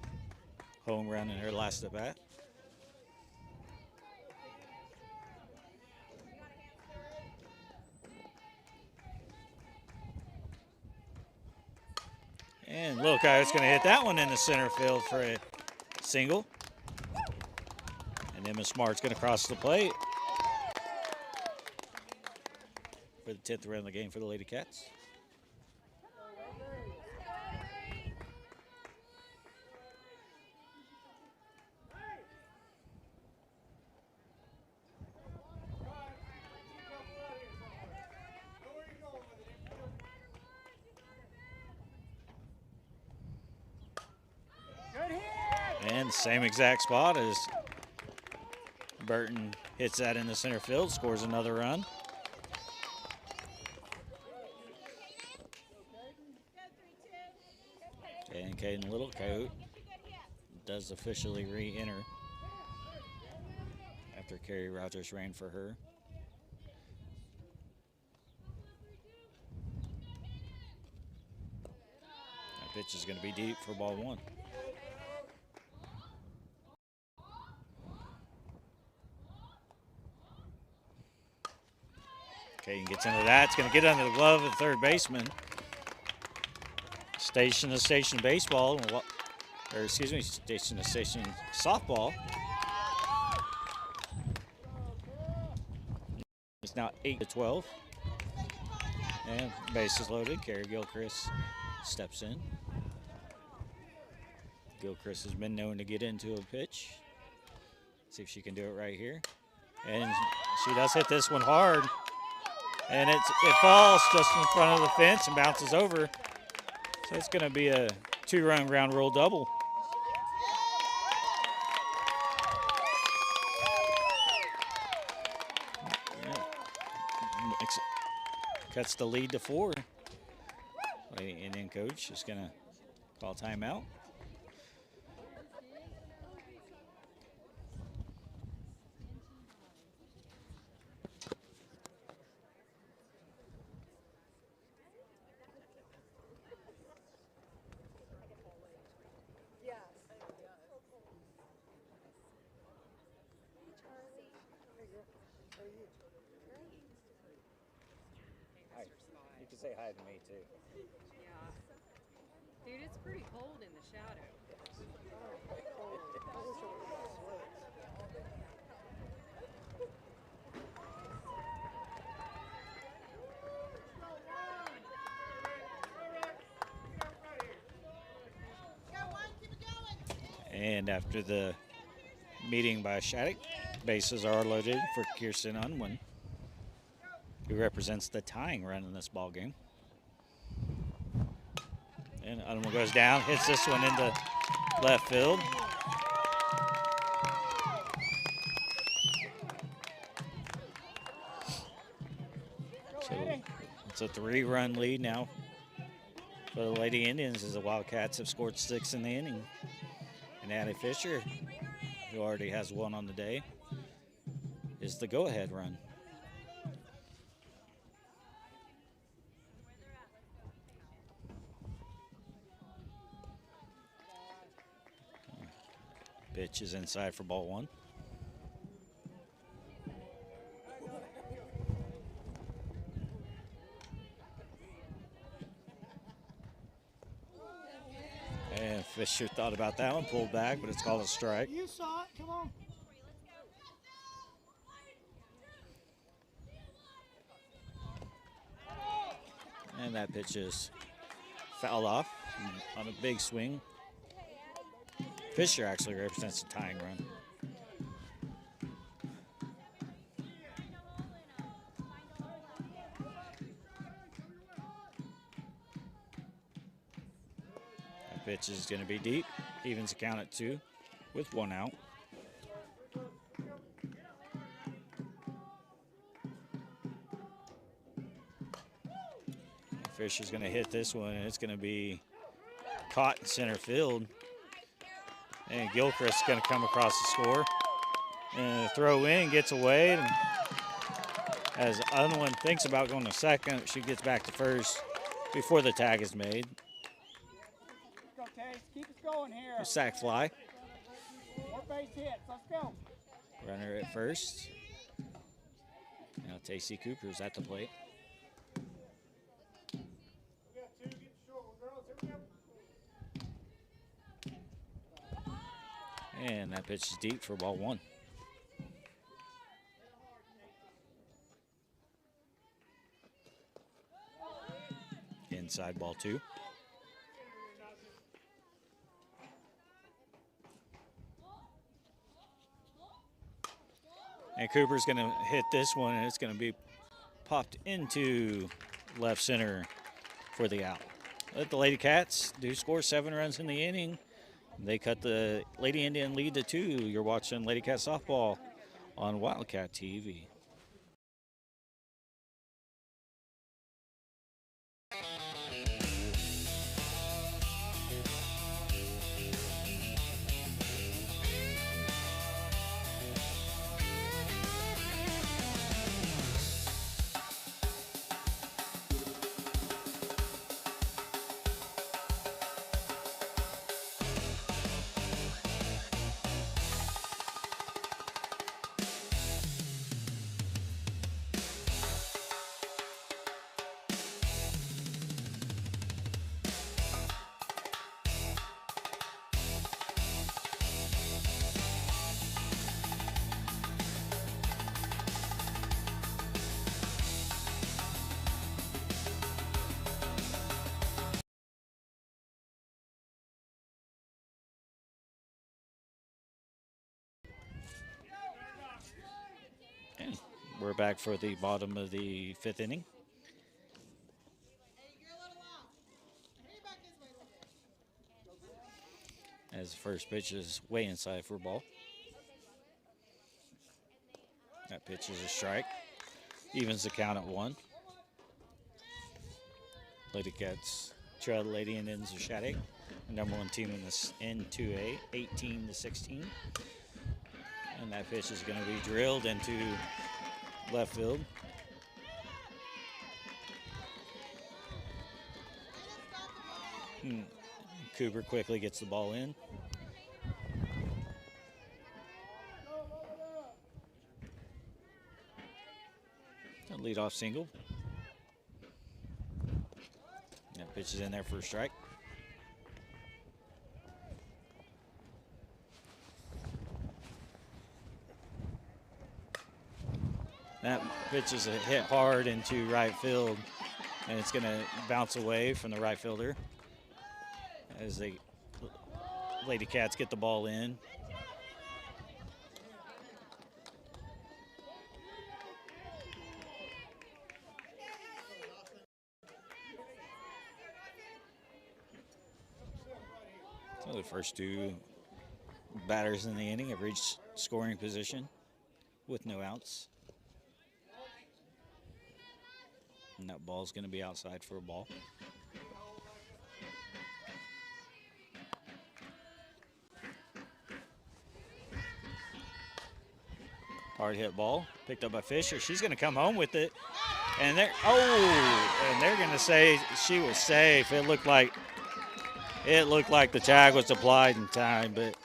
home run in her last at bat. And look, I was going to hit that one in the center field for a single. And Emma Smart's going to cross the plate for the 10th run of the game for the Lady Cats. And same exact spot as Burton hits that in the center field, scores another run. And Caden Littlecoat does officially re-enter after Carrie Rogers ran for her. That pitch is going to be deep for ball one. Caden gets into that. It's going to get under the glove of the third baseman. Station to station baseball, or excuse me, station to station softball. It's now 8-12. And bases loaded. Carrie Gilchrist steps in. Gilchrist has been known to get into a pitch. See if she can do it right here. And she does hit this one hard. And it falls just in front of the fence and bounces over. So it's going to be a 2-run ground rule double. Yeah. Cuts the lead to 4. And then coach is going to call timeout. You can say hi to me too. Yeah. Dude, it's pretty cold in the shadow. And after the meeting by Shattuck, bases are loaded for Kirsten Unwin, who represents the tying run in this ball game. And Unwin goes down, hits this one into left field. So it's a 3-run lead now for the Lady Indians as the Wildcats have scored 6 in the inning. And Addie Fisher, who already has 1 on the day, is the go-ahead run. Pitch is inside for ball 1. And Fisher thought about that one, pulled back, but it's called a strike. You saw it. Come on. And that pitch is fouled off on a big swing. Fisher actually represents a tying run. That pitch is going to be deep. Evens the count at 2 with 1 out. Fisher's going to hit this one, and it's going to be caught in center field. And Gilchrist is going to come across the score. And a throw in, gets away. And as Unwin thinks about going to second, she gets back to first before the tag is made. Let's go, Case. Keep us going here. A sac fly. More base hits. Let's go. Runner at first. Now Tacey Cooper's at the plate. And that pitch is deep for ball 1. Inside ball 2. And Cooper's going to hit this one, and it's going to be popped into left center for the out. Let the Lady Cats do score 7 runs in the inning. They cut the Lady Indian lead to 2. You're watching Lady Cat softball on Wildcat TV. And we're back for the bottom of the 5th inning. As the first pitch is way inside for a ball. That pitch is a strike. Evens the count at 1. Lady Cats trail the Lady Indians of Shattuck, the #1 team in this N2A, 18-16. And that pitch is going to be drilled into left field. Cooper quickly gets the ball in. A leadoff single. That pitch is in there for a strike. That pitch is hit hard into right field, and it's going to bounce away from the right fielder as the Lady Cats get the ball in. So the first 2 batters in the inning have reached scoring position with no outs. And that ball's going to be outside for a ball. Hard hit ball, picked up by Fisher. She's going to come home with it. And they're going to say she was safe. It looked like the tag was applied in time, but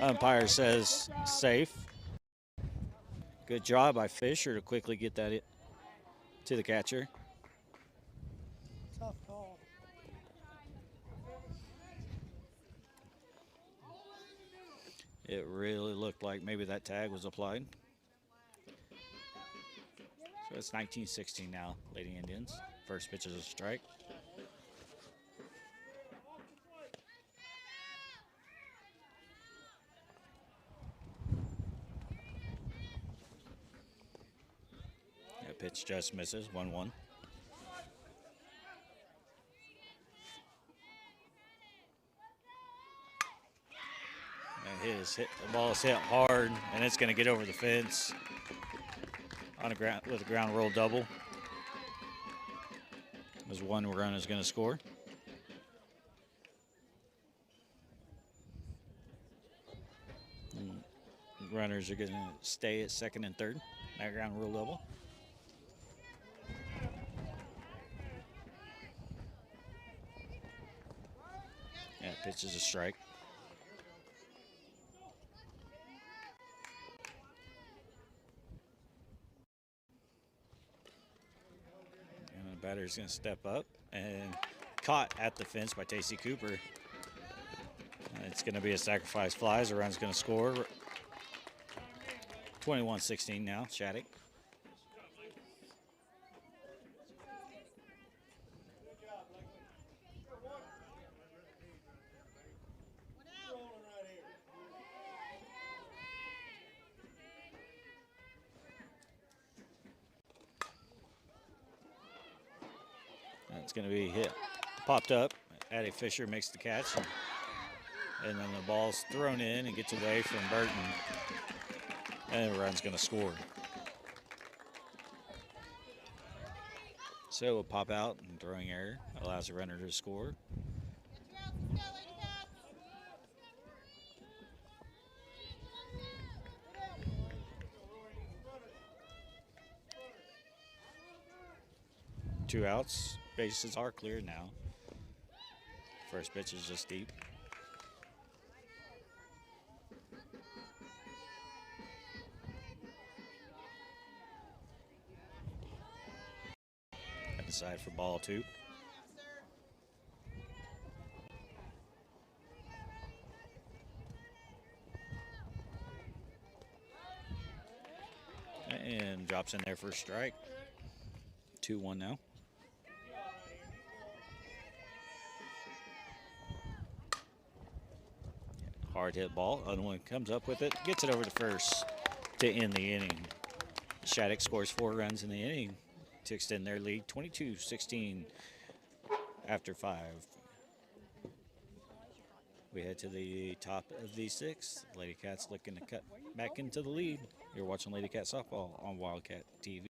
umpire says safe. Good job by Fisher to quickly get that to the catcher. Tough call. It really looked like maybe that tag was applied. So it's 19-16 now, Lady Indians. First pitch is a strike. That pitch just misses, 1-1. The ball is hit hard, and it's going to get over the fence on with a ground roll double. As one run is going to score. And runners are going to stay at second and third. That ground rule double. Yeah, pitch is a strike. Batter's going to step up and caught at the fence by Tacey Cooper. It's going to be a sacrifice fly. The run's going to score. 21-16 now, Shattuck. It's going to be hit, popped up. Addie Fisher makes the catch, and then the ball's thrown in and gets away from Burton, and the run's going to score. So a pop out and throwing error allows the runner to score. Two outs, bases are clear now. First pitch is just deep. Inside for ball 2. And drops in there for a strike. 2-1 now. Hard hit ball. Unwin comes up with it, gets it over to first to end the inning. Shattuck scores 4 runs in the inning to extend their lead 22-16 after 5. We head to the top of the 6th. Lady Cats looking to cut back into the lead. You're watching Lady Cat Softball on Wildcat TV.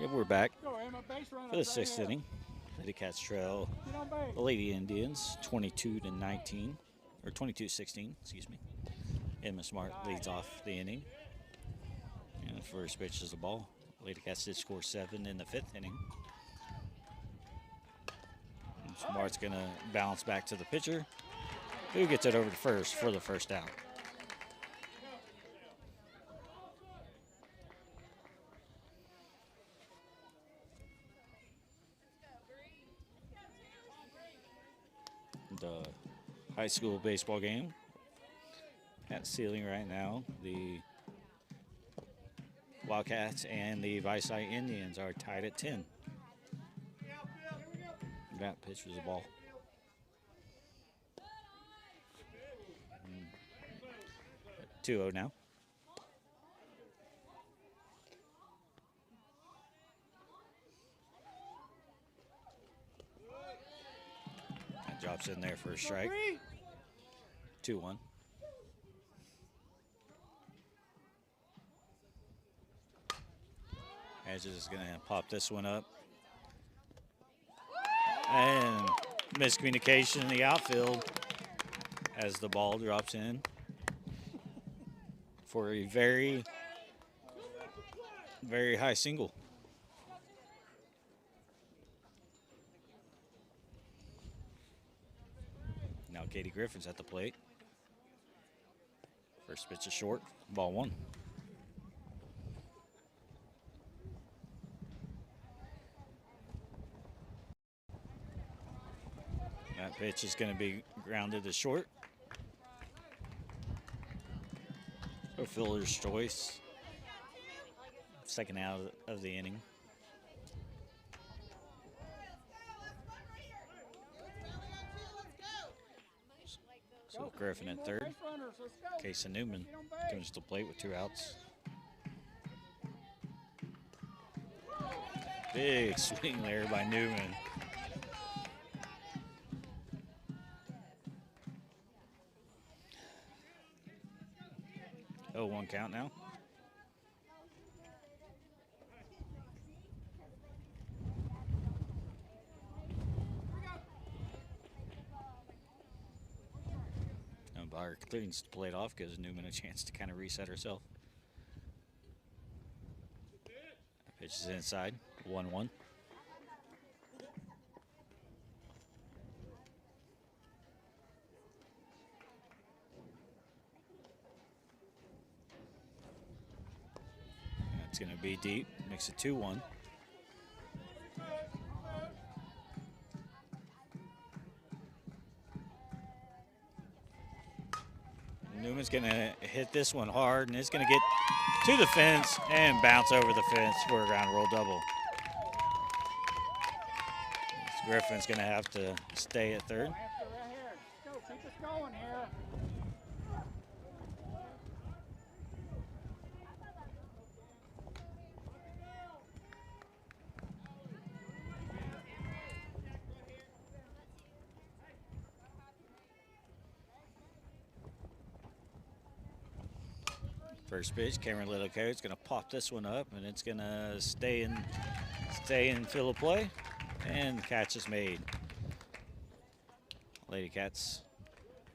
Yep, we're back for the 6th inning. Lady Cats trail the Lady Indians 22-19, or 22-16, excuse me. Emma Smart leads off the inning. And the first pitch is the ball. Lady Cats did score 7 in the 5th inning. And Smart's going to bounce back to the pitcher, who gets it over to first for the first out. The high school baseball game at Seiling right now. The Wildcats and the Visay Indians are tied at 10. That pitch was a ball. 2-0 now. Drops in there for a strike. 2-1. Hedges is going to pop this one up. And miscommunication in the outfield as the ball drops in for a very, very high single. Now Katie Griffin's at the plate. First pitch is short, ball 1. That pitch is going to be grounded to short. So fielder's choice. Second out of the inning. So Griffin at third. Base runners, let's go. Case and Newman Get on base. comes to plate with 2 outs. Big swing there by Newman. Oh, 1 count now. Umpire cleans the plate off, gives Newman a chance to kind of reset herself. Pitch is inside, 1-1. That's going to be deep, makes it 2-1. Newman's going to hit this one hard, and it's going to get to the fence and bounce over the fence for a ground roll double. Griffin's going to have to stay at third. Right here. Let's go. Keep us going here. First pitch, Cameron Littlecoat's going to pop this one up, and it's going to stay in field of play, and the catch is made. Lady Cats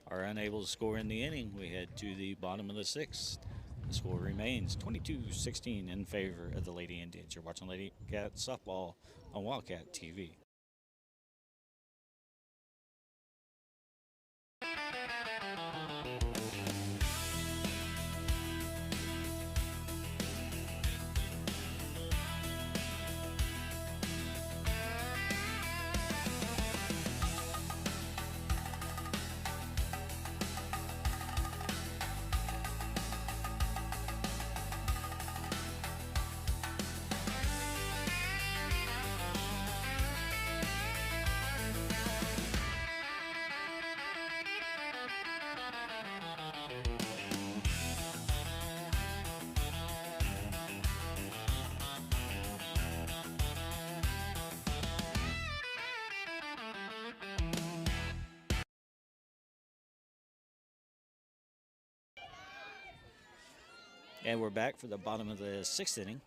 are unable to score in the inning. We head to the bottom of the 6th. The score remains 22-16 in favor of the Lady Indians. You're watching Lady Cat softball on Wildcat TV. And we're back for the bottom of the 6th inning.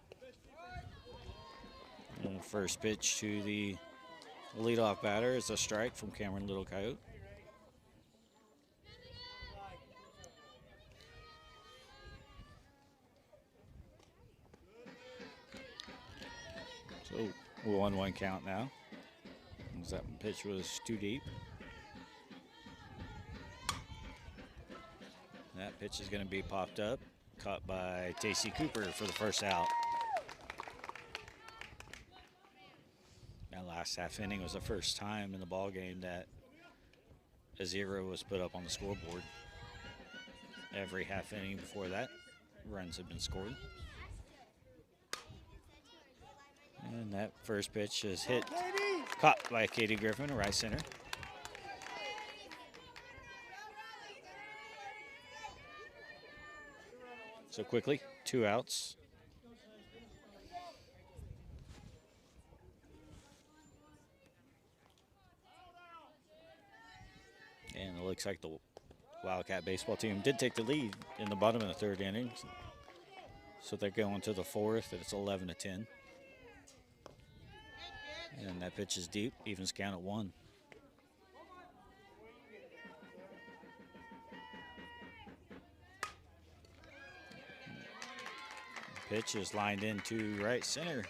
And the first pitch to the leadoff batter is a strike from Cameron Littlecoat. So 1-1 count now. That pitch was too deep. That pitch is going to be popped up. Caught by Tacey Cooper for the first out. That last half inning was the first time in the ball game that a 0 was put up on the scoreboard. Every half inning before that, runs have been scored. And that first pitch is hit, caught by Katie Griffin, right center. So quickly, 2 outs. And it looks like the Wildcat baseball team did take the lead in the bottom of the 3rd inning. So they're going to the 4th, and it's 11-10. And that pitch is deep, evens count at 1. Pitch is lined into right center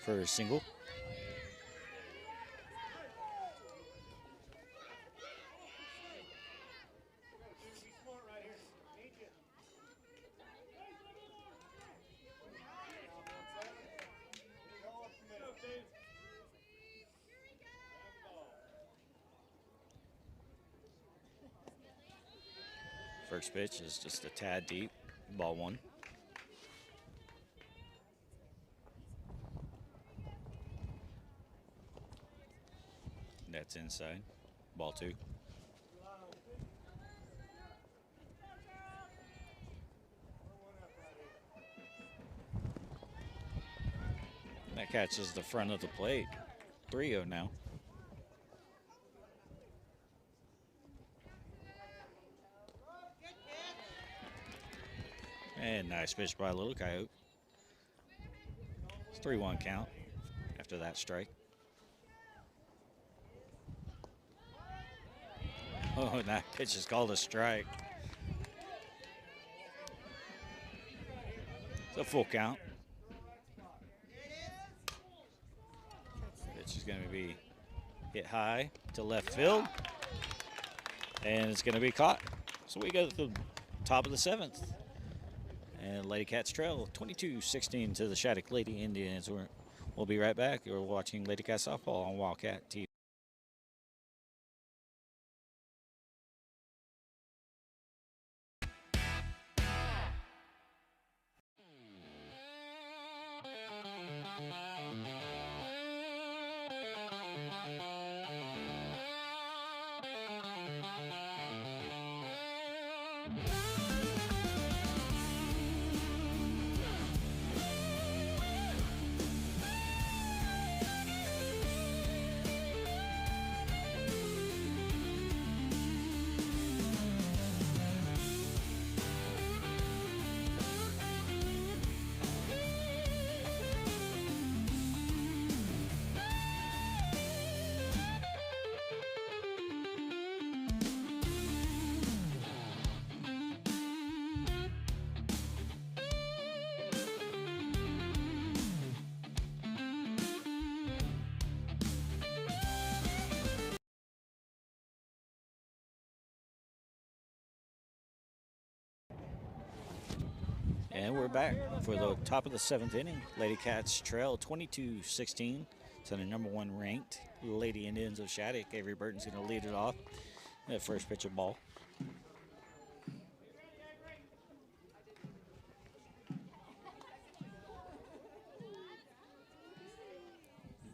for a single. First pitch is just a tad deep, ball 1. That's inside, ball 2. That catches the front of the plate. 3-0 now. And nice pitch by Little Coyote. It's 3-1 count after that strike. Oh, that pitch is called a strike. It's a full count. Pitch is going to be hit high to left field. And it's going to be caught. So we go to the top of the 7th. And Lady Cats trail 22-16 to the Shattuck Lady Indians. We'll be right back. You're watching Lady Cats softball on Wildcat TV. And we're back for the top of the 7th inning. Lady Cats trail 22-16 to the #1 ranked Lady Indians of Shattuck. Avery Burton's going to lead it off. That first pitch of ball.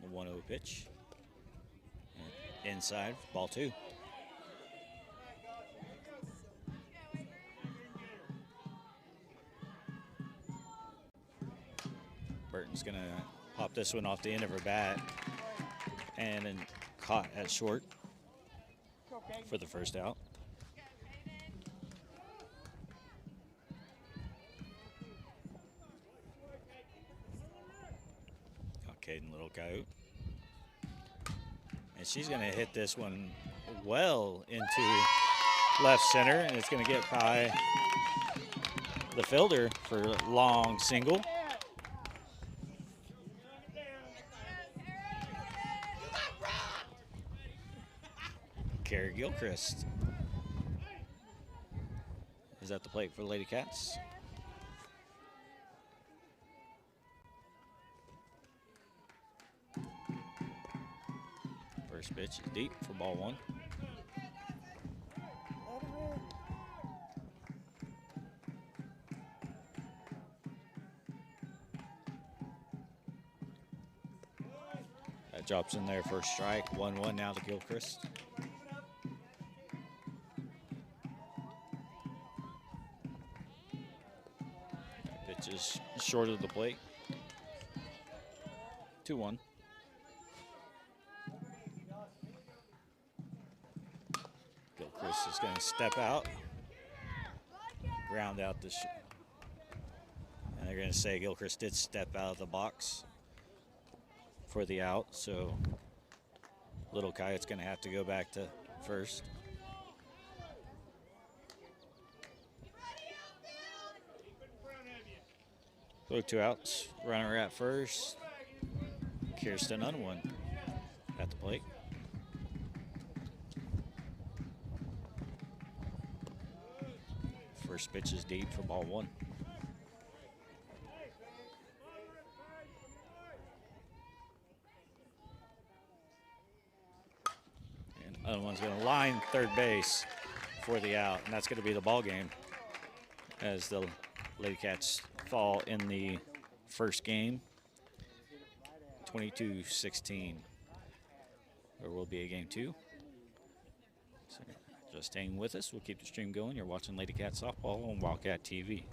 The 1-0 pitch. And inside, ball 2. Burton's going to pop this one off the end of her bat and then caught at short for the first out. Caden Little Coyote. And she's going to hit this one well into left center, and it's going to get by the fielder for a long single. Carrie Gilchrist is at the plate for the Lady Cats. First pitch is deep for ball 1. That drops in there for a strike. 1-1 now to Gilchrist. Just short of the plate. 2-1. Gilchrist is going to step out, ground out the and they're going to say Gilchrist did step out of the box for the out, so Little Coyote's going to have to go back to first. So 2 outs, runner at first. Kirsten Unwin at the plate. First pitch is deep for ball 1. And Unwin's going to line third base for the out, and that's going to be the ball game as the Lady Cats fall in the first game, 22-16. There will be a game 2. So just hang with us. We'll keep the stream going. You're watching Lady Cats softball on Wildcat TV.